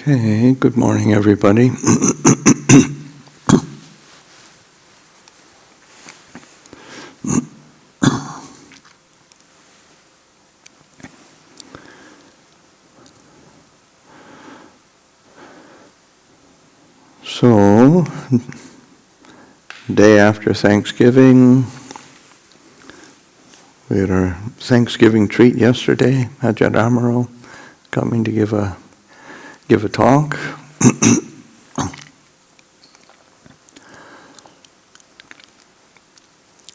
Okay, good morning, everybody. So, day after Thanksgiving, we had our Thanksgiving treat yesterday. Ajahn coming to give a talk.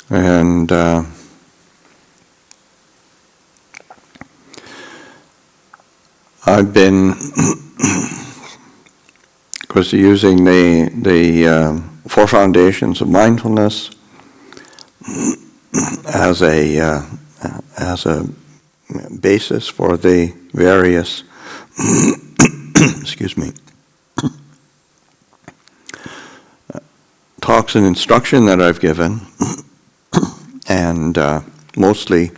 And I've been, of course, using the four foundations of mindfulness as a basis for the various excuse me, talks and instruction that I've given, and mostly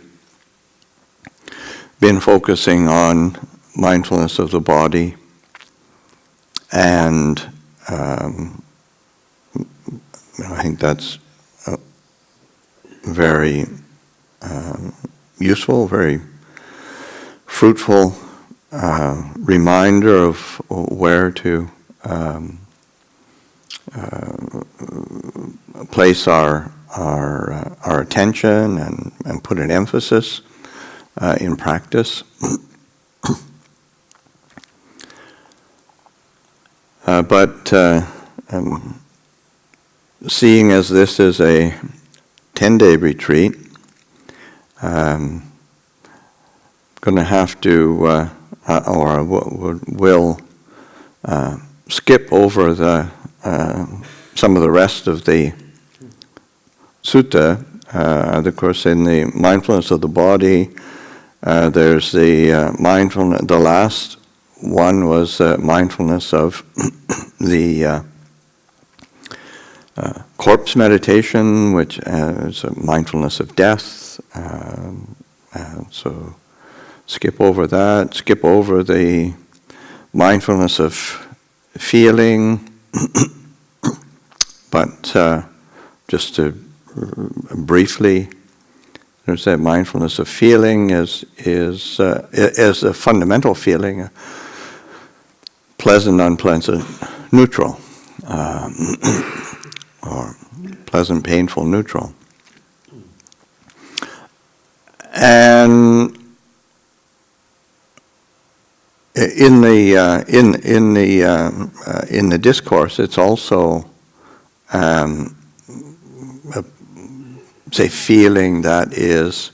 been focusing on mindfulness of the body, and I think that's very useful, very fruitful reminder of where to place our attention and put an emphasis in practice. But seeing as this is a 10-day retreat, I'm going to have to, will skip over some of the rest of the sutta. Of course, in the mindfulness of the body, there's the mindfulness. The last one was mindfulness of the corpse meditation, which is a mindfulness of death. So skip over that. Skip over the mindfulness of feeling. But just to briefly, there's that mindfulness of feeling is a fundamental feeling, pleasant, unpleasant, neutral, or pleasant, painful, neutral. And in the discourse, it's also say feeling that is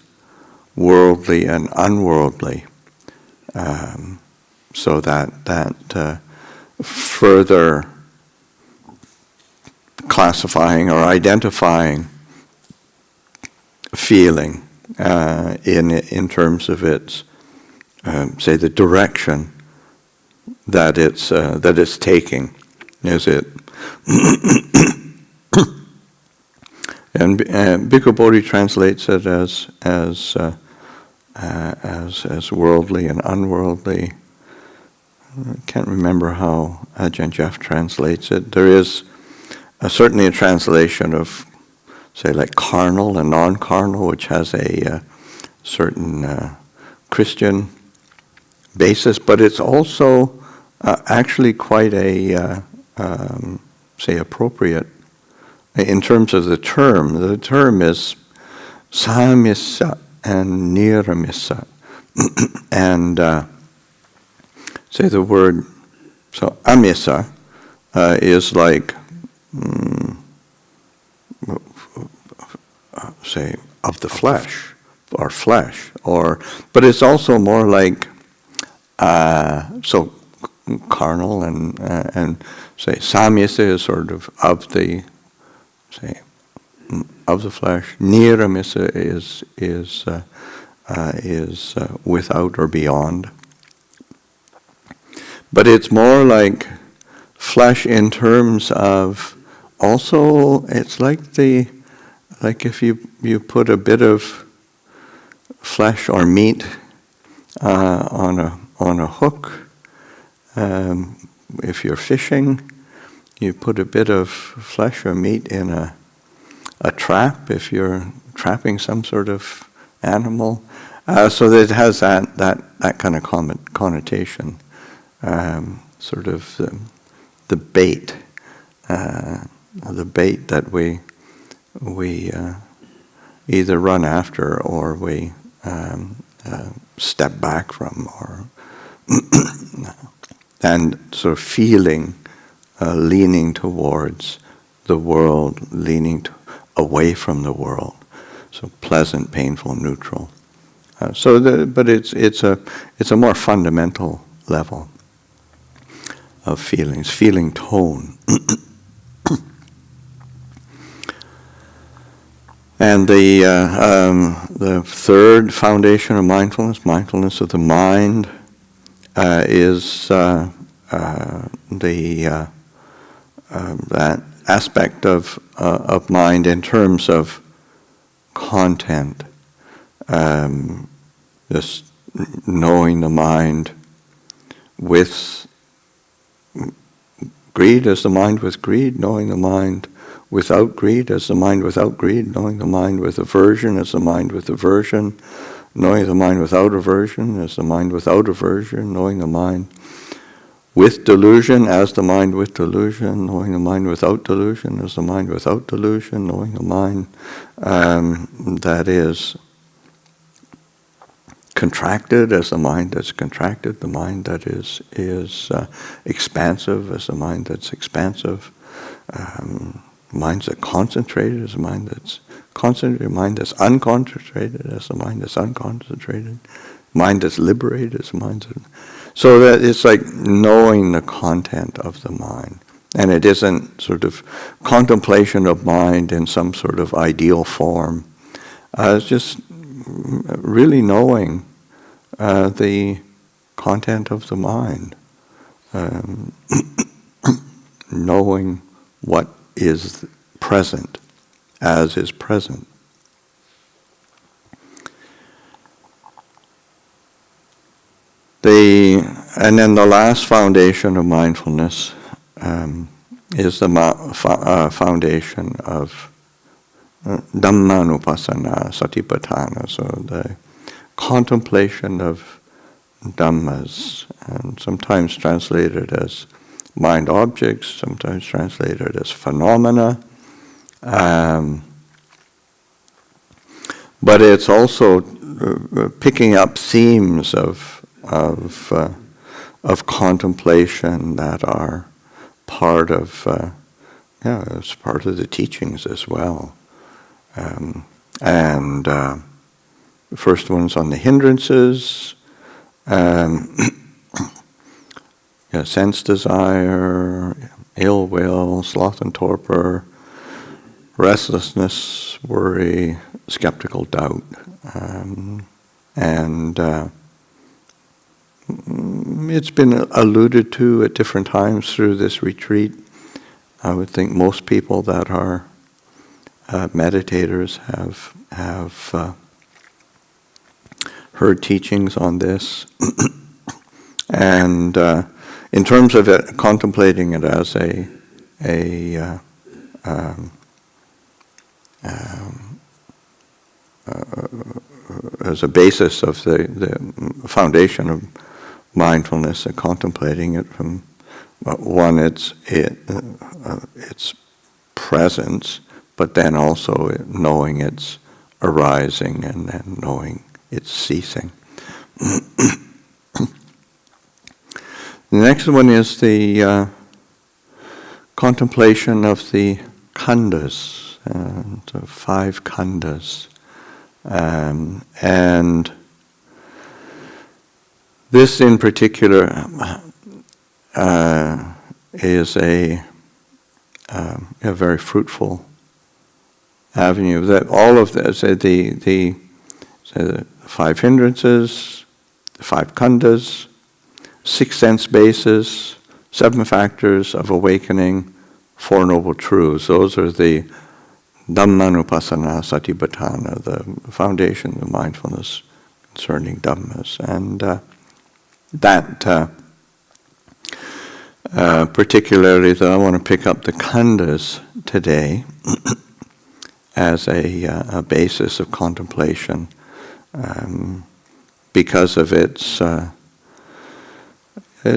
worldly and unworldly, so that further classifying or identifying feeling in terms of its say the direction that it's taking. Is it? And Bhikkhu Bodhi translates it as worldly and unworldly. I can't remember how Ajahn Jeff translates it. There is certainly a translation of, say, like carnal and non-carnal, which has a certain Christian basis, but it's also actually quite a, say, appropriate in terms of the term. The term is samisa and niramisa. And say the word, so amisa is like, say, of the flesh, but it's also more like, so carnal and say samisa is sort of the, say, of the flesh. Niramisa is without or beyond. But it's more like flesh in terms of also, it's like if you put a bit of flesh or meat on a hook, if you're fishing, you put a bit of flesh or meat in a trap if you're trapping some sort of animal. So that it has that kind of connotation, sort of the bait that we either run after or we step back from, or and sort of feeling leaning towards the world, leaning away from the world. So pleasant, painful, neutral. But it's a more fundamental level of feelings, feeling tone. And the third foundation of mindfulness, mindfulness of the mind, is that aspect of mind in terms of content, just knowing the mind with greed as the mind with greed, knowing the mind without greed as the mind without greed, knowing the mind with aversion as the mind with aversion, knowing the mind without aversion as the mind without aversion, knowing the mind with delusion as the mind with delusion, knowing the mind without delusion as the mind without delusion, knowing the mind that is contracted as the mind that's contracted, the mind that is expansive as the mind that's expansive, minds that concentrated as the mind that's concentrated, mind that's unconcentrated as the mind that's unconcentrated, mind that's liberated as the mind that's... So that it's like knowing the content of the mind. And it isn't sort of contemplation of mind in some sort of ideal form. It's just really knowing the content of the mind. Knowing what is present as is present. And then the last foundation of mindfulness is the foundation of Dhammanupassana, Satipatthana, so the contemplation of dhammas, and sometimes translated as mind objects, sometimes translated as phenomena. But it's also picking up themes of contemplation that are part of it's part of the teachings as well. The first one's on the hindrances, sense desire, ill will, sloth and torpor, restlessness, worry, skeptical doubt, it's been alluded to at different times through this retreat. I would think most people that are meditators have heard teachings on this. And in terms of it, contemplating it as as a basis of the foundation of mindfulness, and contemplating it from one, its presence, but then also knowing its arising and then knowing its ceasing. The next one is the contemplation of the khandhas, the 5 khandhas. And this in particular is a very fruitful avenue. That all of the 5 hindrances, the 5 khandhas, 6 sense bases, 7 factors of awakening, 4 noble truths. Those are the Dhammanupassana Satipatthana, the foundation of mindfulness concerning dhammas. And particularly that I want to pick up the khandhas today as a basis of contemplation, because of its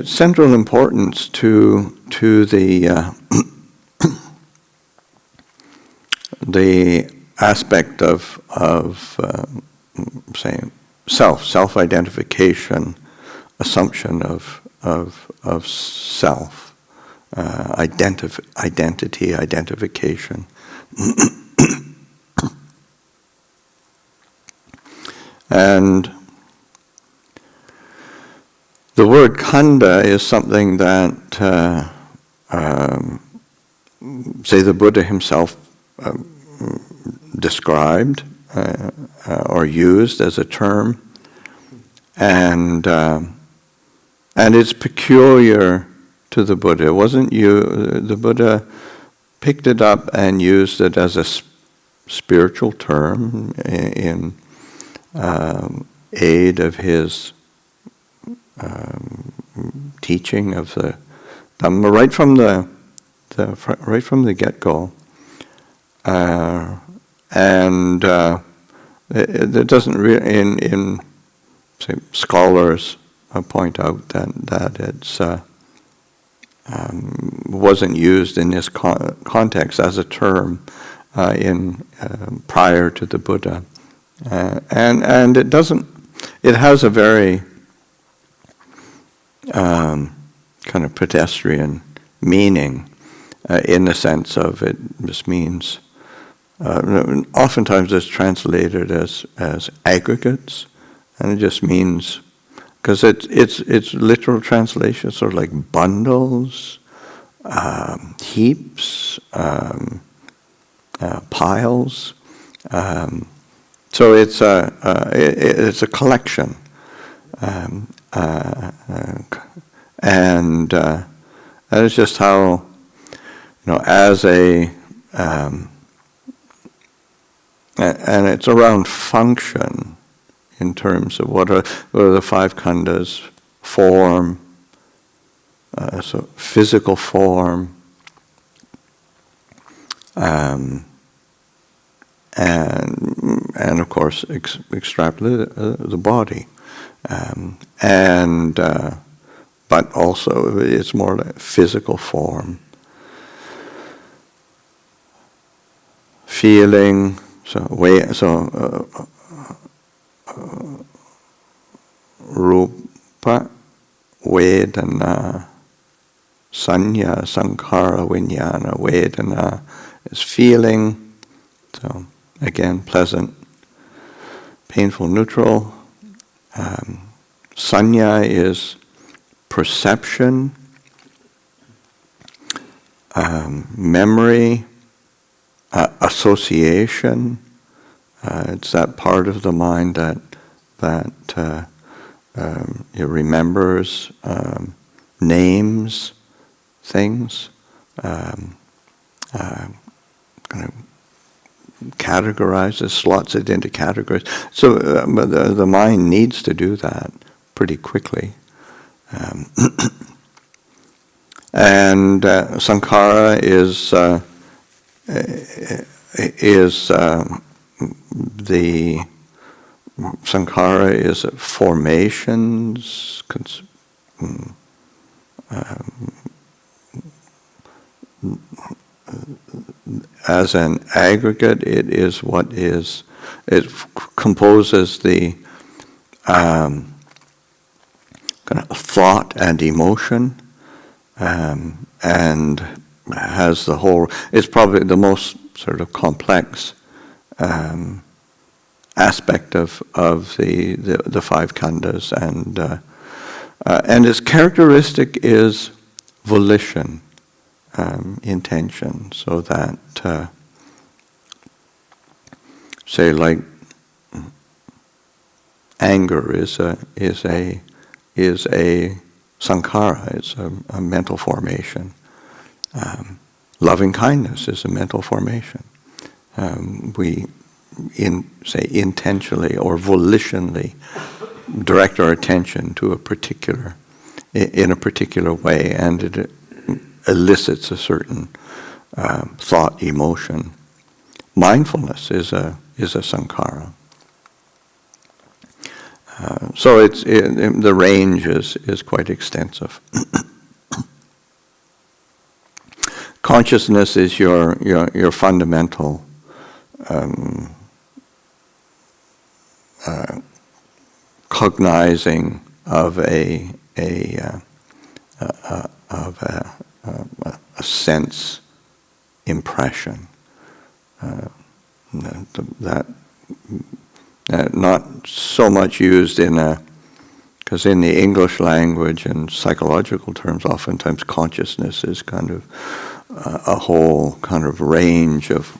central importance to the the aspect of say self-identification, assumption of self, identity, identification. And the word khandha is something that, say, the Buddha himself described or used as a term, and it's peculiar to the Buddha. It wasn't the Buddha picked it up and used it as a spiritual term in aid of his teaching of the Dhamma right from the get-go, and it doesn't really in say scholars point out that it's wasn't used in this context as a term in prior to the Buddha, and it doesn't. It has a very kind of pedestrian meaning in the sense of it just means. Oftentimes it's translated as aggregates, and it just means, because it's literal translation, sort of like bundles, heaps, piles. So it's a collection, and that is just how, as a and it's around function in terms of what are the five khandhas: form, so physical form, and of course extrapolate the body, but also it's more like physical form, feeling. Rupa, Vedana, Sanya, Sankhara, Vijnana. Vedana is feeling, so again, pleasant, painful, neutral. Sanya is perception, memory, association. It's that part of the mind that it remembers names, things, kind of categorizes, slots it into categories. So the mind needs to do that pretty quickly. And sankhara is the sankhara is formations, as an aggregate. It is what is. It composes the kind of thought and emotion, and has the whole. It's probably the most sort of complex aspect of the five khandhas, and its characteristic is volition, intention. So that say like anger is a sankhara. It's a mental formation. Loving kindness is a mental formation. We intentionally or volitionally direct our attention to in a particular way, and elicits a certain thought, emotion. Mindfulness is a sankhara. So the range is quite extensive. Consciousness is your fundamental cognizing of a sense impression. That not so much used because in the English language and psychological terms, oftentimes consciousness is kind of a whole kind of range of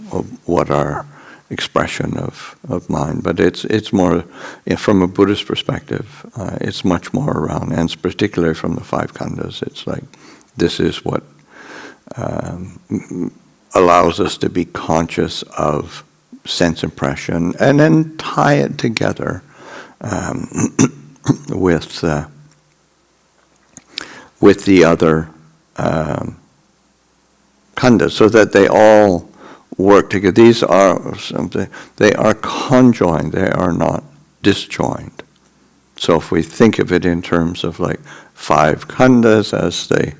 what our expression of mind. But it's more, from a Buddhist perspective, it's much more around, and particularly from the five khandhas, it's like this is what allows us to be conscious of sense impression, and then tie it together with the other khandhas, so that they all work together. These are something, they are conjoined, they are not disjoined. So if we think of it in terms of like five khandhas as they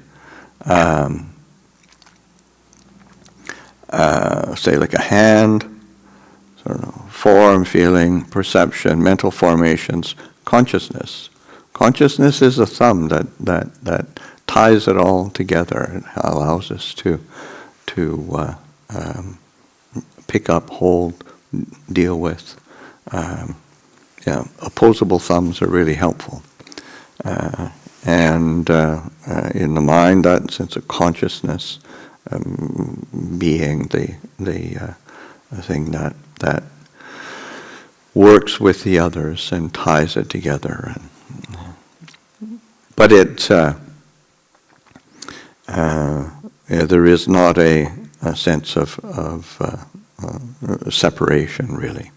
say like a hand, sort of form, feeling, perception, mental formations, consciousness. Consciousness is a thumb that ties it all together and allows us to pick up, hold, deal with. Opposable thumbs are really helpful. And in the mind, that sense of consciousness being the thing that works with the others and ties it together. But there is not a sense of separation, really.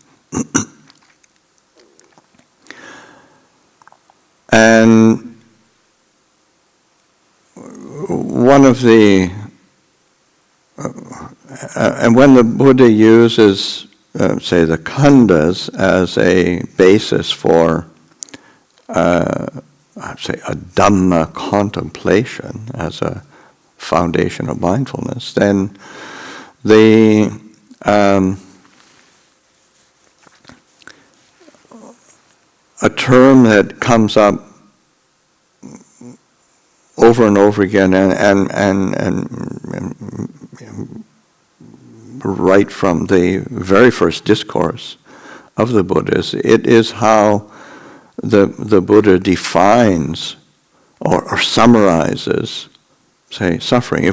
And one of the and when the Buddha uses, say, the khandhas as a basis for, say, a Dhamma contemplation as a foundation of mindfulness, then a term that comes up over and over again, and right from the very first discourse of the Buddhas, it is how the Buddha defines or summarizes, say, suffering.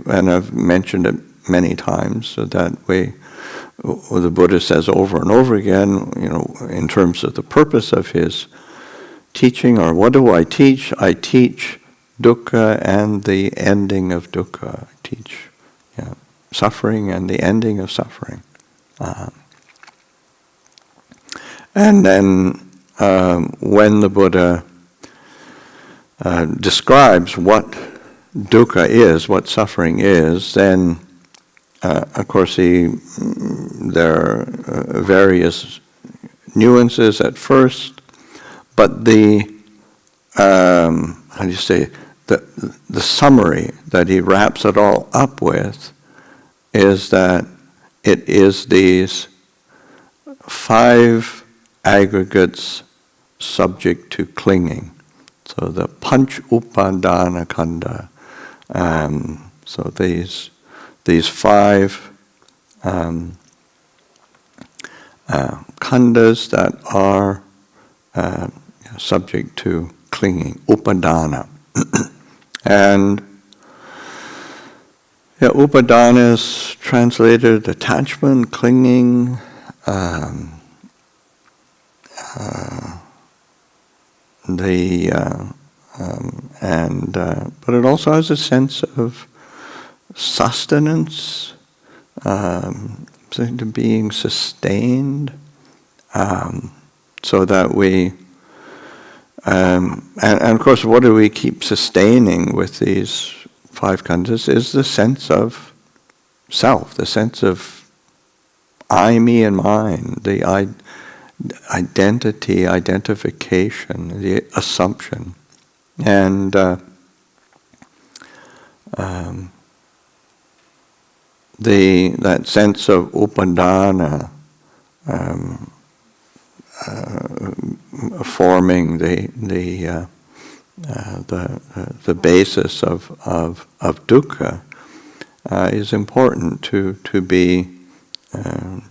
And I've mentioned it many times, so that the Buddha says over and over again, in terms of the purpose of his teaching, or what do I teach? I teach dukkha and the ending of dukkha. I teach suffering and the ending of suffering. And then when the Buddha describes what dukkha is, what suffering is, then of course there are various nuances at first, but the the summary that he wraps it all up with is that it is these five aggregates subject to clinging. So the panch upadana khandha. So these five khandhas that are subject to clinging, upadana. And upadana is translated attachment, clinging, but it also has a sense of sustenance, to being sustained, so that we, and of course, what do we keep sustaining with these five khandhas is the sense of self, the sense of I, me, and mine, the identity, identification, the assumption. And that sense of upadana forming the basis of dukkha is important to be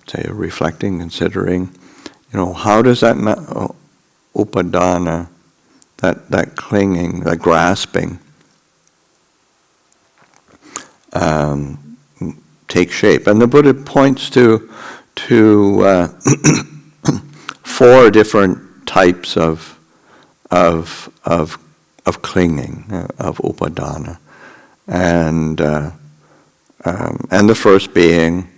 say reflecting, considering, how does that upadana, that clinging, that grasping take shape. And the Buddha points to four different types of clinging, of upadana, and the first being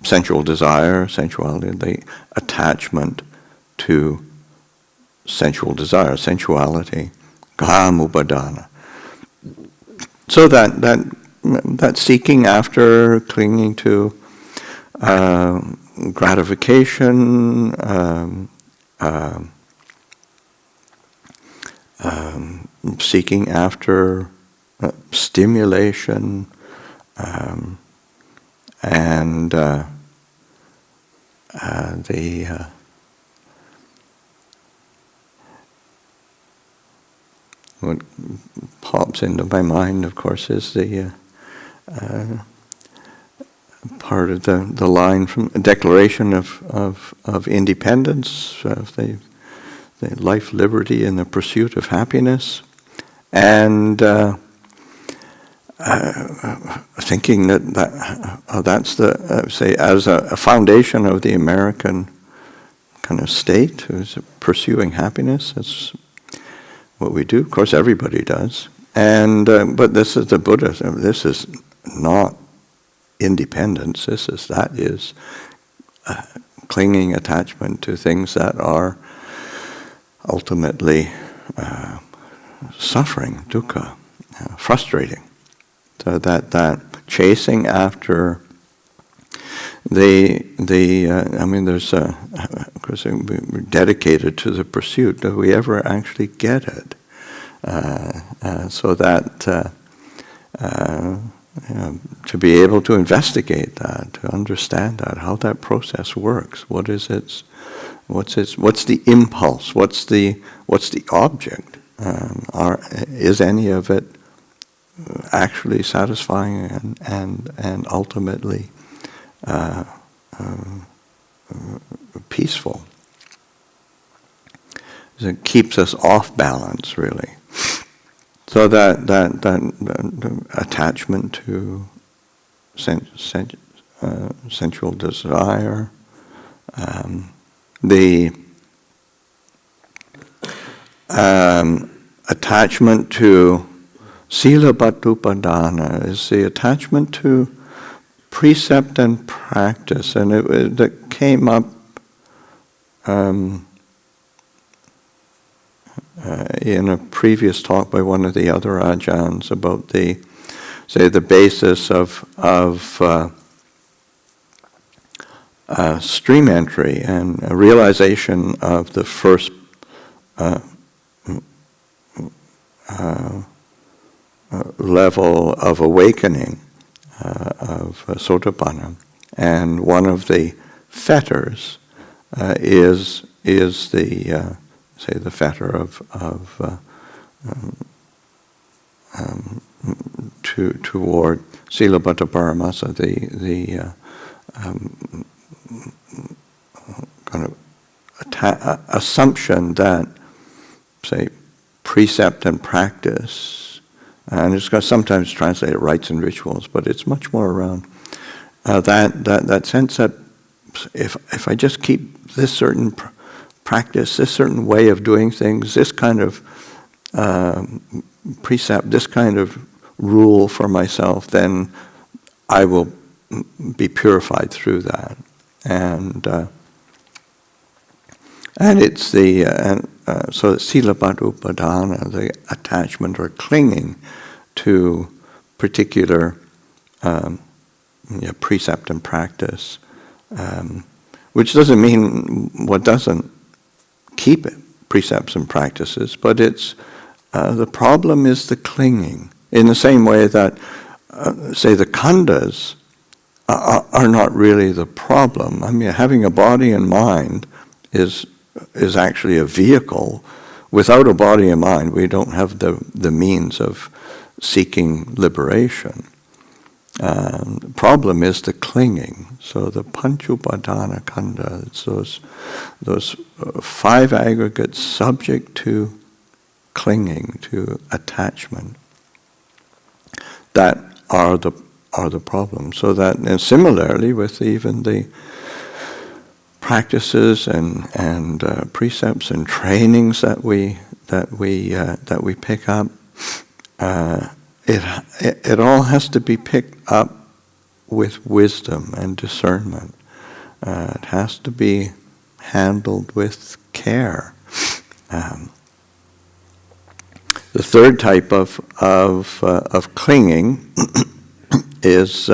sensual desire, sensuality, the attachment to sensual desire, sensuality, kam upadana. So that seeking after, clinging to gratification, seeking after stimulation, and what pops into my mind, of course, is the part of the line from the Declaration of Independence, of the life, liberty, and the pursuit of happiness, and thinking that's say as a foundation of the American kind of state, who's pursuing happiness. That's what we do. Of course, everybody does. And but this is the Buddha. This is not independence. That is clinging attachment to things that are ultimately suffering, dukkha, frustrating. So that chasing after there's of course we're dedicated to the pursuit. Do we ever actually get it? So that to be able to investigate that, to understand that, how that process works. What's the impulse? What's the object? Is any of it actually satisfying and ultimately peaceful? It keeps us off balance, really. So that attachment to sensual desire, the attachment to sila bhattupadana is the attachment to precept and practice, and that came up in a previous talk by one of the other Ajahns about the basis of stream entry and a realization of the first level of awakening of Sotapanna, and one of the fetters is the the fetter toward Silabhata Paramasa, the kind of assumption that, say, precept and practice, and it's got sometimes translated rites and rituals, but it's much more around that sense that if I just keep this certain practice, this certain way of doing things, this kind of precept, this kind of rule for myself, then I will be purified through that. And it's so silapat upadana, the attachment or clinging to particular precept and practice, which doesn't mean what doesn't keep it, precepts and practices, but it's the problem is the clinging. In the same way that, say, the khandhas are not really the problem. I mean, having a body and mind is actually a vehicle. Without a body and mind, we don't have the means of seeking liberation. The problem is the clinging. So the panchupadana khandha, it's those 5 aggregates subject to clinging, to attachment, that are the problem. So that, and similarly with even the practices and precepts and trainings that we pick up, it all has to be picked up with wisdom and discernment. It has to be handled with care. The third type of clinging is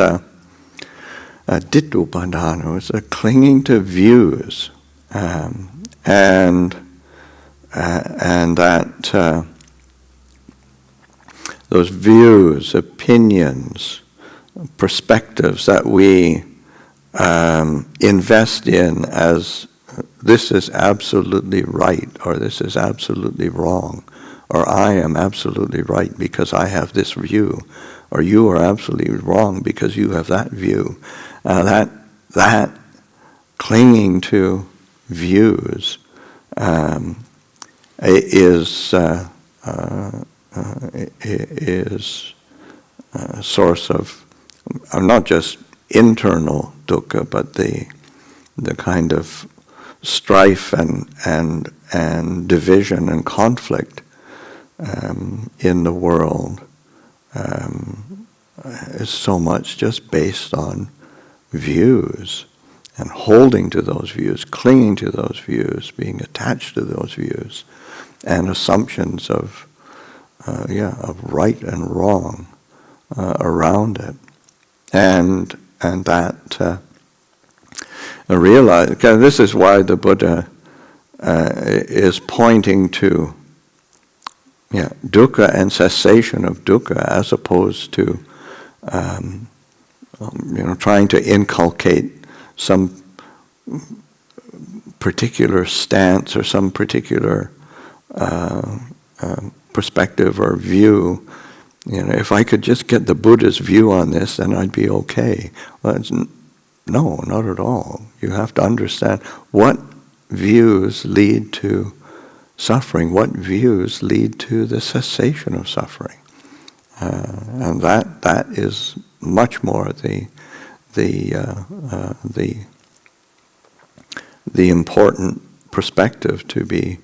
dittupadana. It's a clinging to views, and that those views, opinions, perspectives that we invest in as this is absolutely right, or this is absolutely wrong, or I am absolutely right because I have this view, or you are absolutely wrong because you have that view. That clinging to views is a source of not just internal dukkha, but the kind of strife and division and conflict in the world is so much just based on views and holding to those views, clinging to those views, being attached to those views, and assumptions of right and wrong around it, and that realize. This is why the Buddha is pointing to dukkha and cessation of dukkha, as opposed to trying to inculcate some particular stance or some particular perspective or view. If I could just get the Buddha's view on this, then I'd be okay. Well, no, not at all. You have to understand what views lead to suffering, what views lead to the cessation of suffering, and that is much more the important perspective to be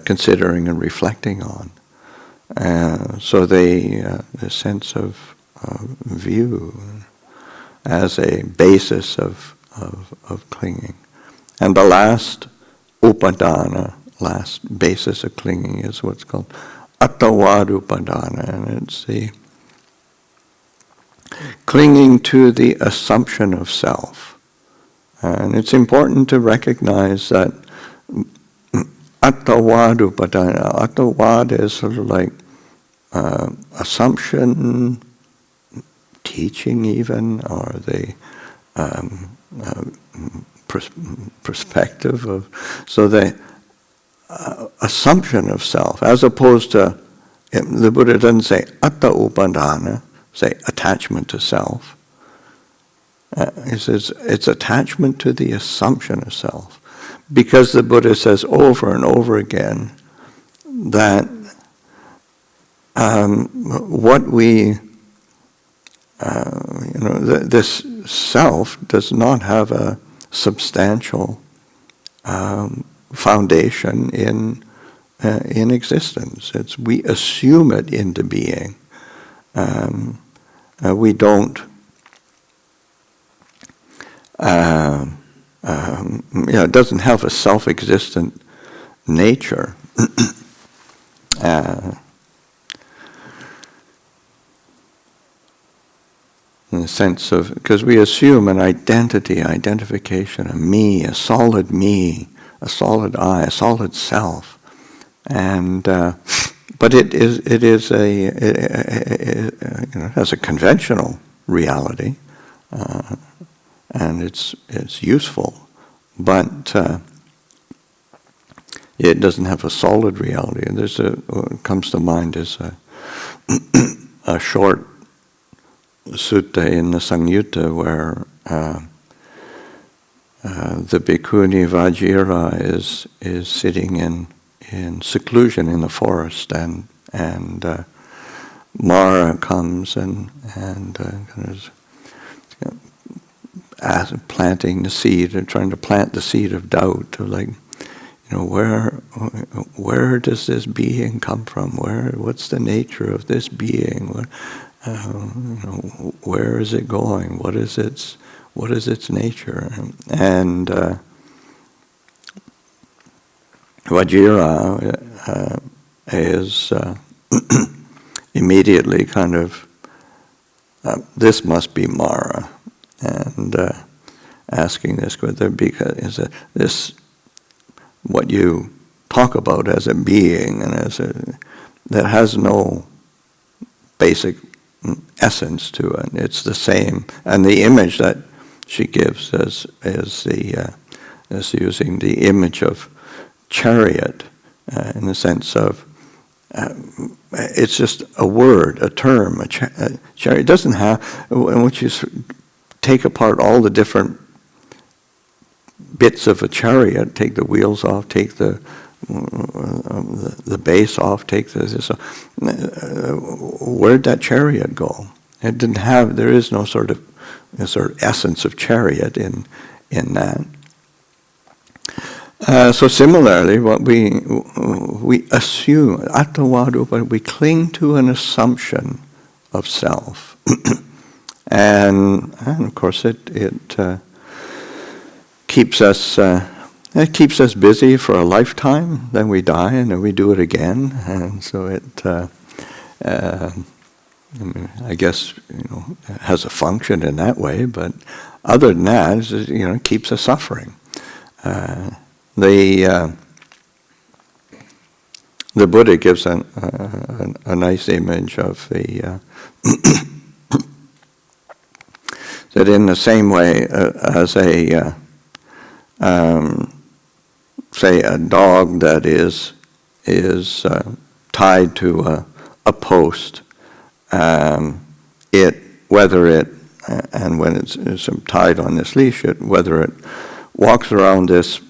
considering and reflecting on. So the sense of view as a basis of clinging. And the last upadana, last basis of clinging, is what's called attavad upadana, and it's the clinging to the assumption of self. And it's important to recognize that attavad upadana, attavad is sort of like assumption, teaching even, or the perspective of, so the assumption of self, as opposed to, the Buddha doesn't say atta upadana, say attachment to self. He says it's attachment to the assumption of self, because the Buddha says over and over again that what we this self does not have a substantial foundation in existence. We assume it into being. We don't. It doesn't have a self-existent nature. in the sense of, because we assume an identification, a me, a solid I, a solid self, and but it has a conventional reality, and it's useful, but it doesn't have a solid reality. And what comes to mind is a short sutta in the Samyutta where the bhikkhuni Vajira is sitting in seclusion in the forest, and Mara comes and planting the seed, and trying to plant the seed of doubt, of like, where does this being come from? What's the nature of this being? Where is it going? What is its nature? And Vajira is immediately kind of, this must be Mara, and asking this, because this what you talk about as a being and that has no basic essence to it. It's the same, and the image that she gives is using the image of chariot, in the sense of it's just a word, a term. A chariot doesn't have, once you take apart all the different bits of a chariot, take the wheels off, take the base off, take this. Where'd that chariot go? It didn't have. There is no sort of essence of chariot in that. So similarly, what we assume, attavadupa, we cling to an assumption of self, and of course it keeps us. It keeps us busy for a lifetime. Then we die, and then we do it again. And so I guess it has a function in that way. But other than that, it keeps us suffering. The Buddha gives a nice image of the that in the same way as a say a dog that is tied to a post, and when it's tied on this leash, whether it walks around this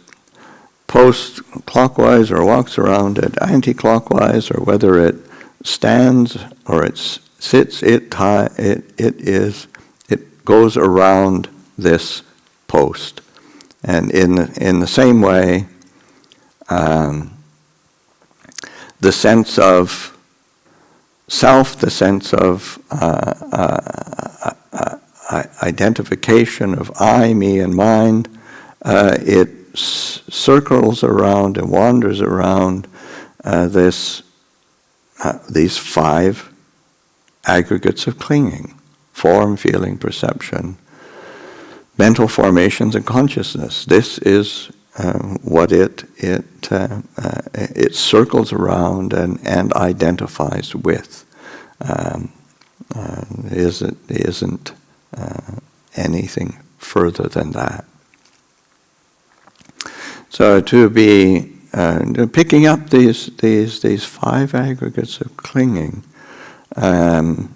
post clockwise or walks around it anti-clockwise, or whether it stands or it sits, it goes around this post. And in the same way, the sense of self, the sense of identification of I, me, and mine, it circles around and wanders around these five aggregates of clinging: form, feeling, perception, mental formations, and consciousness. This is what it circles around and identifies with. It isn't anything further than that. So to be picking up these five aggregates of clinging, and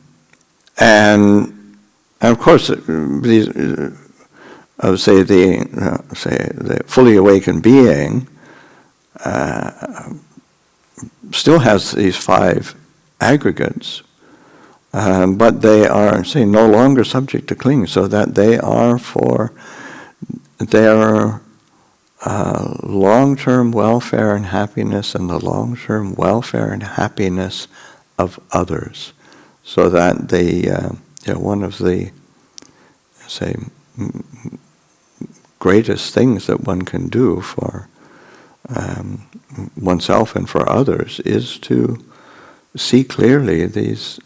of course these. Say the fully awakened being still has these five aggregates, but they are, no longer subject to clinging, so that they are for their long-term welfare and happiness, and the long-term welfare and happiness of others, so that one of the greatest things that one can do for oneself and for others, is to see clearly these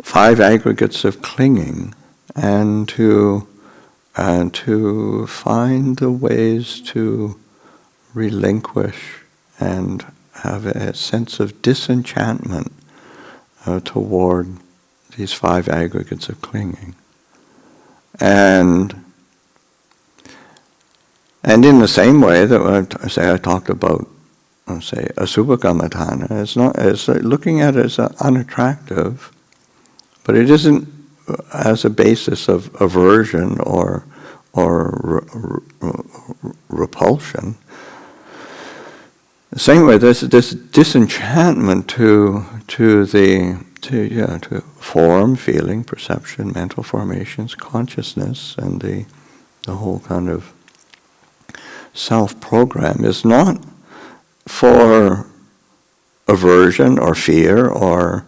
5 aggregates of clinging, and to find the ways to relinquish and have a sense of disenchantment toward these 5 aggregates of clinging. And in the same way that I talked about, say, asubhakamatthana, it's looking at it as unattractive, but it isn't as a basis of aversion or repulsion. The same way, there's this disenchantment to form, feeling, perception, mental formations, consciousness, and the whole kind of self-program is not for aversion or fear or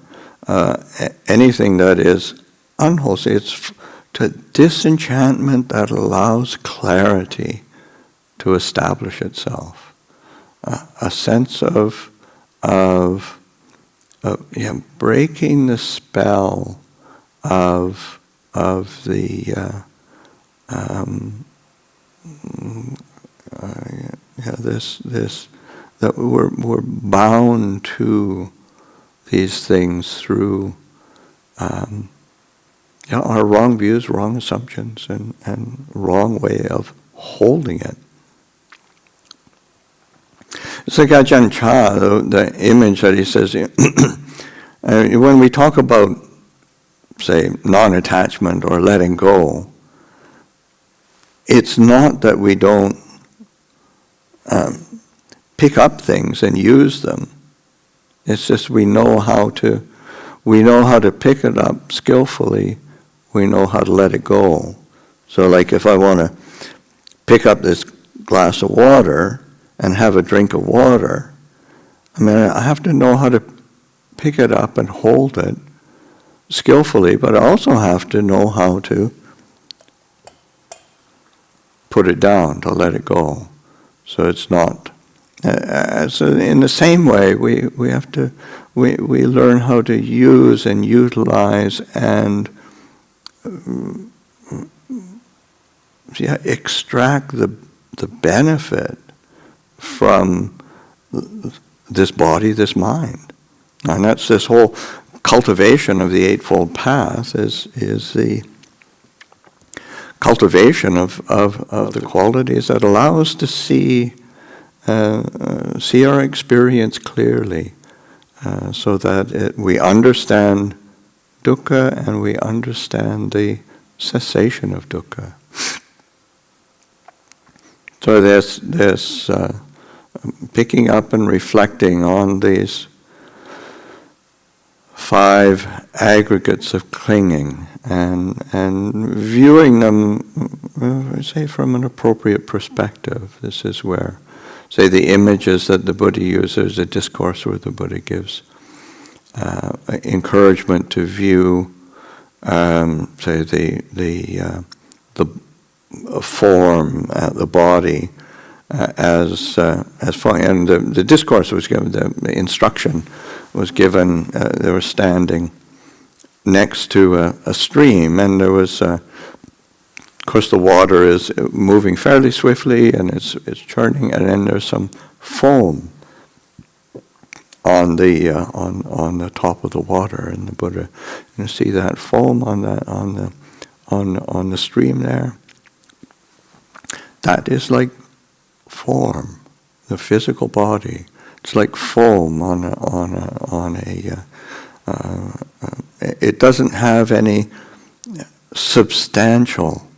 anything that is unwholesome. It's to disenchantment that allows clarity to establish itself. A sense of breaking the spell of the this that we're bound to these things through our wrong views, wrong assumptions, and wrong way of holding it. It's like Ajahn Chah, the image that he says, when we talk about, say, non-attachment or letting go, it's not that we don't pick up things and use them. It's just we know how to pick it up skillfully. We know how to let it go. So, like, if I want to pick up this glass of water and have a drink of water, I have to know how to pick it up and hold it skillfully, but I also have to know how to put it down, to let it go. So it's not. So in the same way, we learn how to use and utilize and extract the benefit from this body, this mind. And that's this whole cultivation of the Eightfold Path is the cultivation of the qualities that allow us to see our experience clearly, so that we understand dukkha and we understand the cessation of dukkha. So there's picking up and reflecting on these 5 aggregates of clinging and viewing them, say, from an appropriate perspective. This is where, say, the images that the Buddha uses, the discourse where the Buddha gives encouragement to view, say, the form, the body, as far, and the discourse was given, the instruction was given. They were standing next to a stream, and there was, of course, the water is moving fairly swiftly, and it's churning, and then there's some foam on the top of the water, and the Buddha, you see that foam on the stream there. That is like form, the physical body. It's like foam on a it doesn't have any substantial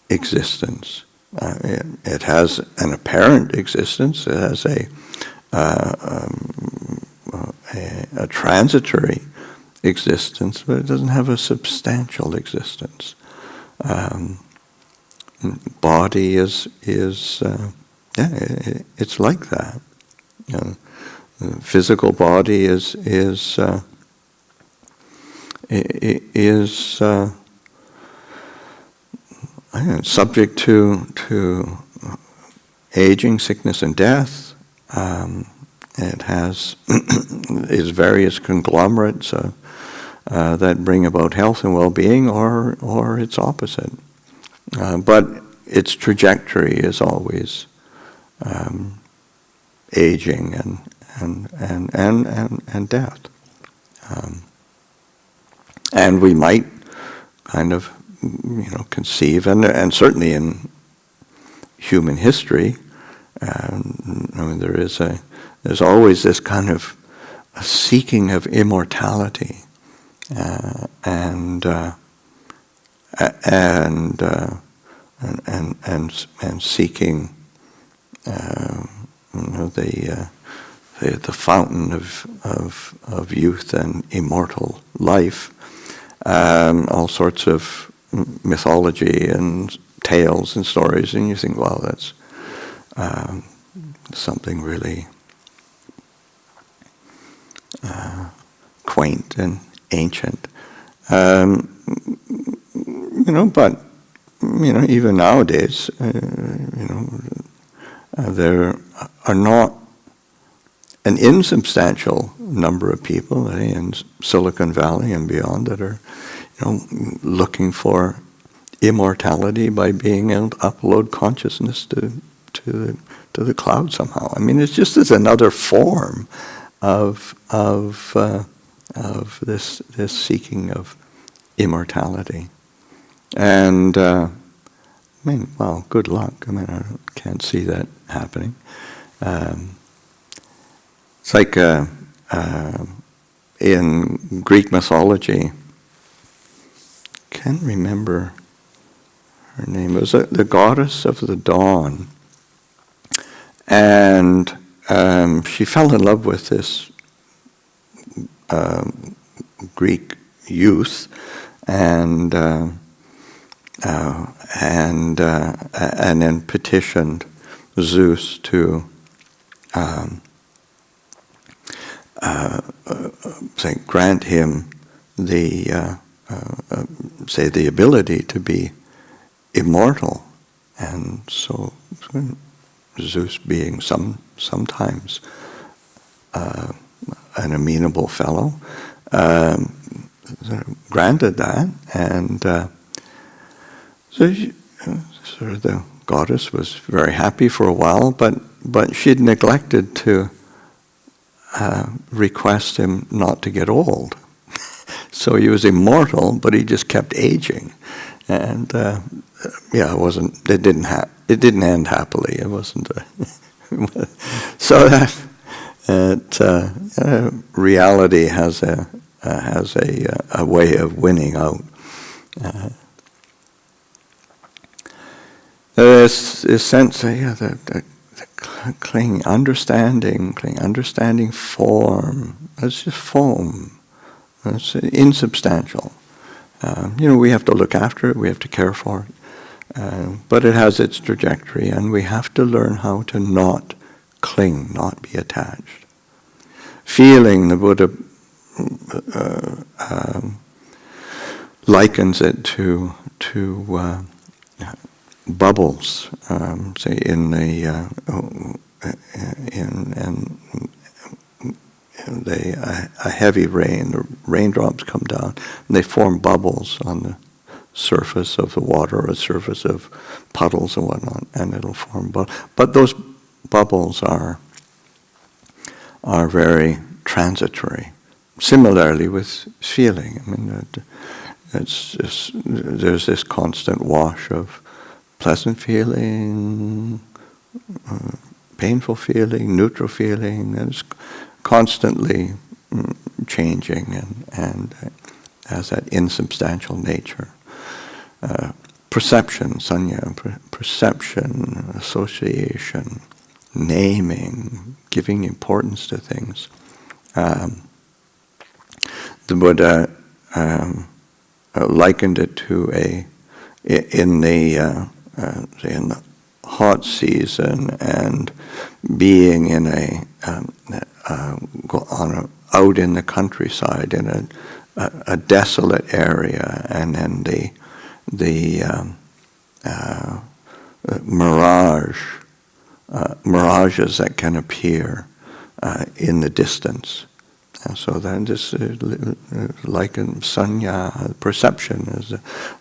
existence. It has an apparent existence. It has a transitory existence, but it doesn't have a substantial existence. Body is it's like that. The physical body is subject to aging, sickness, and death. It has is various conglomerates that bring about health and well-being, or its opposite. But its trajectory is always aging and death. And we might kind of, conceive, and certainly in human history, there's always this kind of a seeking of immortality, and seeking the fountain of youth and immortal life. All sorts of mythology and tales and stories, and you think, well, that's something really quaint and ancient. But even nowadays, there are not an insubstantial number of people in Silicon Valley and beyond that are, looking for immortality by being able to upload consciousness to the cloud somehow. I mean, it's just as another form of this seeking of immortality. And well, good luck. I can't see that happening. It's like in Greek mythology, can't remember her name. It was the goddess of the dawn, and she fell in love with this Greek youth, and then petitioned Zeus to grant him the ability to be immortal. And so Zeus, being sometimes an amenable fellow, granted that, and so the goddess was very happy for a while, but she'd neglected to request him not to get old. So he was immortal, but he just kept aging, and it didn't end happily. It wasn't. So that reality has a way of winning out. There's this sense, the understanding form. It's just foam. It's insubstantial. We have to look after it. We have to care for it. But it has its trajectory, and we have to learn how to not cling, not be attached. Feeling, the Buddha likens it to bubbles. Say in a heavy rain, the raindrops come down, and they form bubbles on the surface of the water or the surface of puddles and whatnot, and it'll form bubbles. But those bubbles are very transitory. Similarly with feeling, there's this constant wash of pleasant feeling, painful feeling, neutral feeling, and it's constantly changing and has that insubstantial nature. Perception, sanya, perception, association, naming, giving importance to things. The Buddha likened it to in the hot season and being in out in the countryside in a desolate area, and then the mirages that can appear in the distance. So then this like a sanya, perception is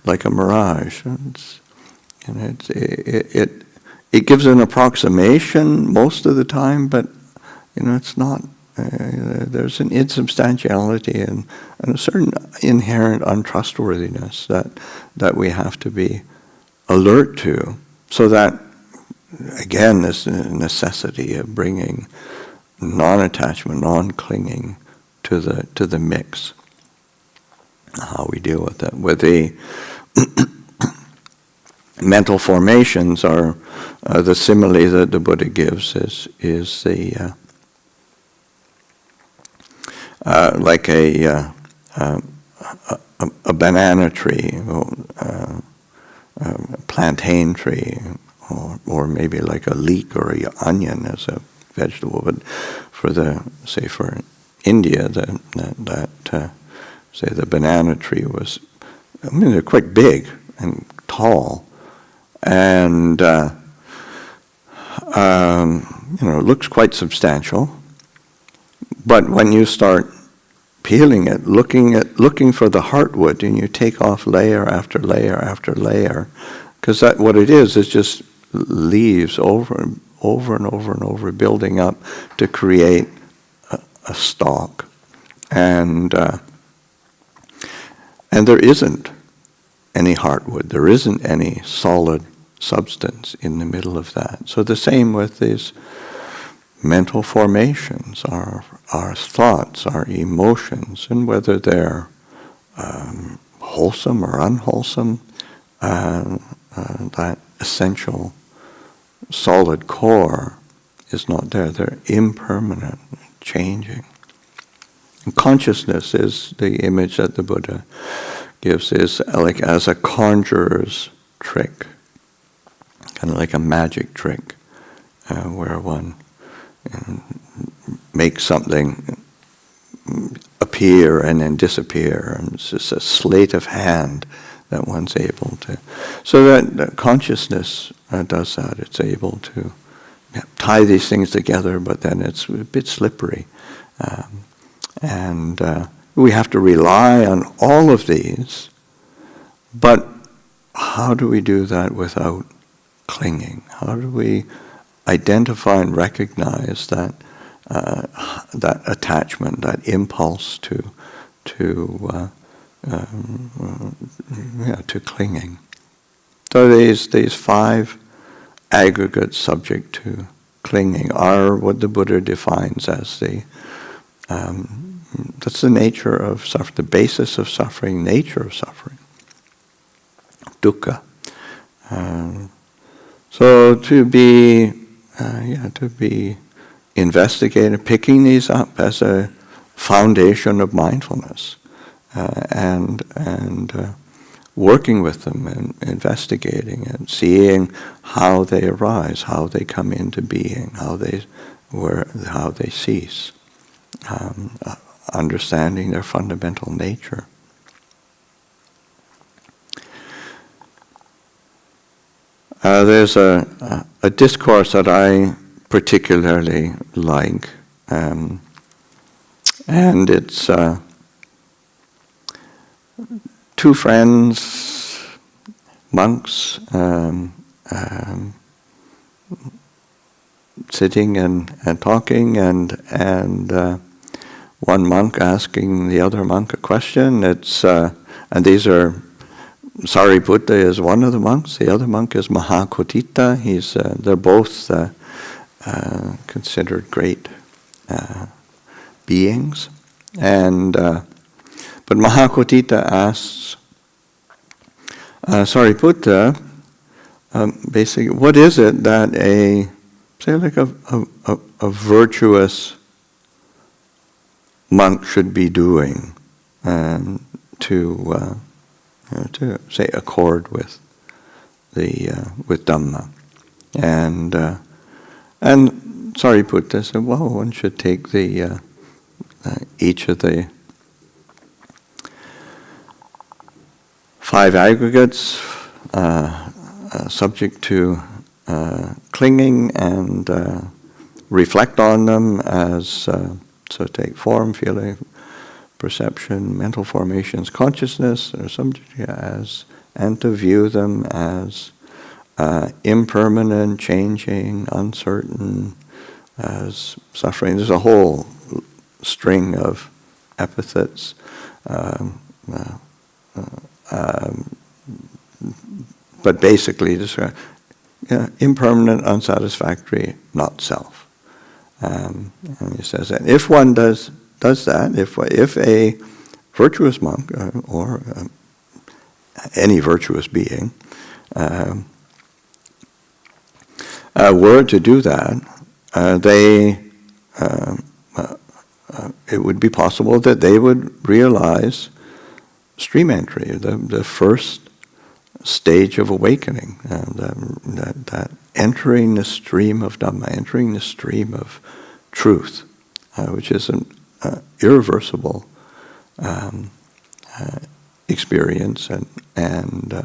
like a mirage. It gives an approximation most of the time, but it's not. There's an insubstantiality and a certain inherent untrustworthiness that we have to be alert to, so that again this necessity of bringing non-attachment, non-clinging to the mix. How we deal with it. With the mental formations are the simile that the Buddha gives is the like a banana tree, a plantain tree, or maybe like a leek or an onion as a vegetable. But for India, say the banana tree was, they're quite big and tall, and it looks quite substantial. But when you start peeling it, looking for the heartwood, and you take off layer after layer after layer, because what it is just leaves over and over and over, building up to create a stalk, and there isn't any heartwood. There isn't any solid substance in the middle of that. So the same with these mental formations, our thoughts, our emotions, and whether they're wholesome or unwholesome, that essential solid core is not there. They're impermanent, changing. And consciousness is the image that the Buddha gives, is like as a conjurer's trick, kind of like a magic trick, where one makes something appear and then disappear, and it's just a sleight of hand that one's able to. So that consciousness does that. It's able to tie these things together, but then it's a bit slippery. And we have to rely on all of these, but how do we do that without clinging? How do we identify and recognize that attachment, that impulse to clinging? So these 5 aggregates subject to clinging are what the Buddha defines as that's the nature of suffering, the basis of suffering, nature of suffering, dukkha. So to be investigating, picking these up as a foundation of mindfulness, and working with them and investigating and seeing how they arise, how they come into being, how they cease, understanding their fundamental nature. There's a discourse that I particularly like, and it's 2 friends, monks, sitting and talking, and one monk asking the other monk a question. It's and these are, Sariputta is one of the monks. The other monk is Mahakotita. They're both considered great beings, and but Mahakotita asks Sariputta, basically, what is it that a virtuous monk should be doing to say accord with with Dhamma, and Sariputta said, well, one should take each of the 5 aggregates, subject to clinging and reflect on them as, so take form, feeling, perception, mental formations, consciousness, or subject as, and to view them as impermanent, changing, uncertain, as suffering. There's a whole string of epithets, but basically describe impermanent, unsatisfactory, not self. And he says that if one does that, if a virtuous monk or any virtuous being were to do that, it would be possible that they would realize stream entry, the first stage of awakening, that entering the stream of Dhamma, entering the stream of truth, which is an irreversible experience, and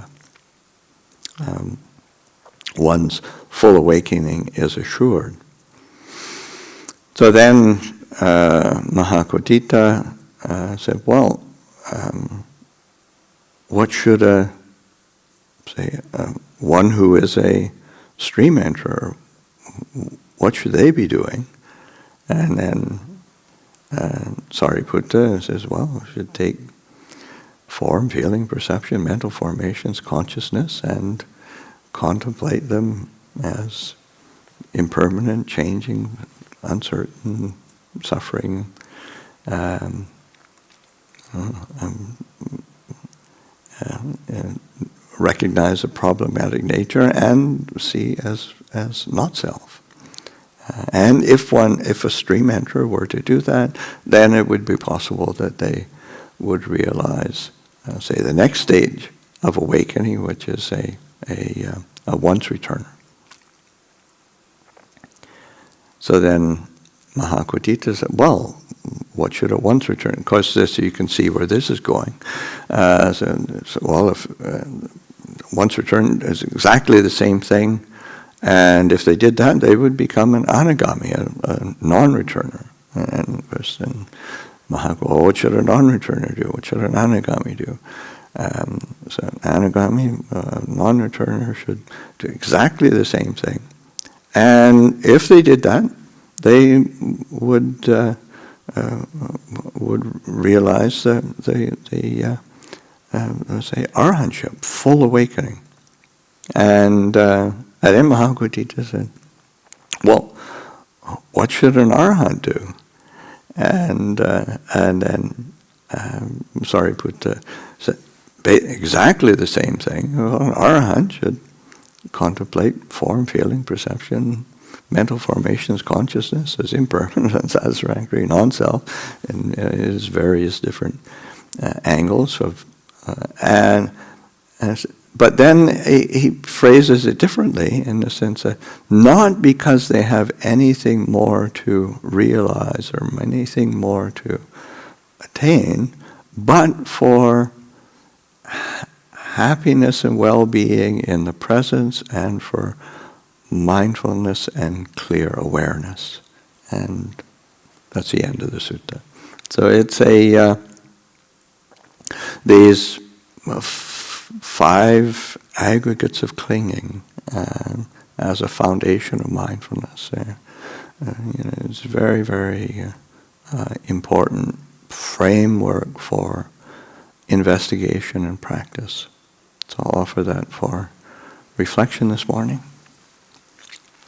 one's full awakening is assured. So then Mahakotita said, well, what should one who is a stream enterer, what should they be doing? And then Sariputta says, well, we should take form, feeling, perception, mental formations, consciousness, and contemplate them as impermanent, changing, uncertain, suffering, recognize a problematic nature and see as not self. And if a stream enterer were to do that, then it would be possible that they would realize, say, the next stage of awakening, which is a once returner. So then Mahakotita said, well, what should a once return? Of course, this you can see where this is going. Well, if once return is exactly the same thing, and if they did that, they would become an anagami, a non-returner. And Mahakotita, what should a non-returner do? What should an anagami do? So an anagami, non-returner, should do exactly the same thing. And if they did that, they would realize the say arahantship, full awakening. And then Mahakotita said, well, what should an arahant do? And then Sariputta said exactly the same thing. Well, an arahant should contemplate form, feeling, perception, mental formations, consciousness as impermanent, unsatisfactory, non-self, in its various different angles of, but then he phrases it differently in the sense that not because they have anything more to realize or anything more to attain, but for happiness and well-being in the presence and for mindfulness and clear awareness. And that's the end of the sutta. So it's these 5 aggregates of clinging as a foundation of mindfulness. It's a very, very important framework for investigation and practice. So I'll offer that for reflection this morning.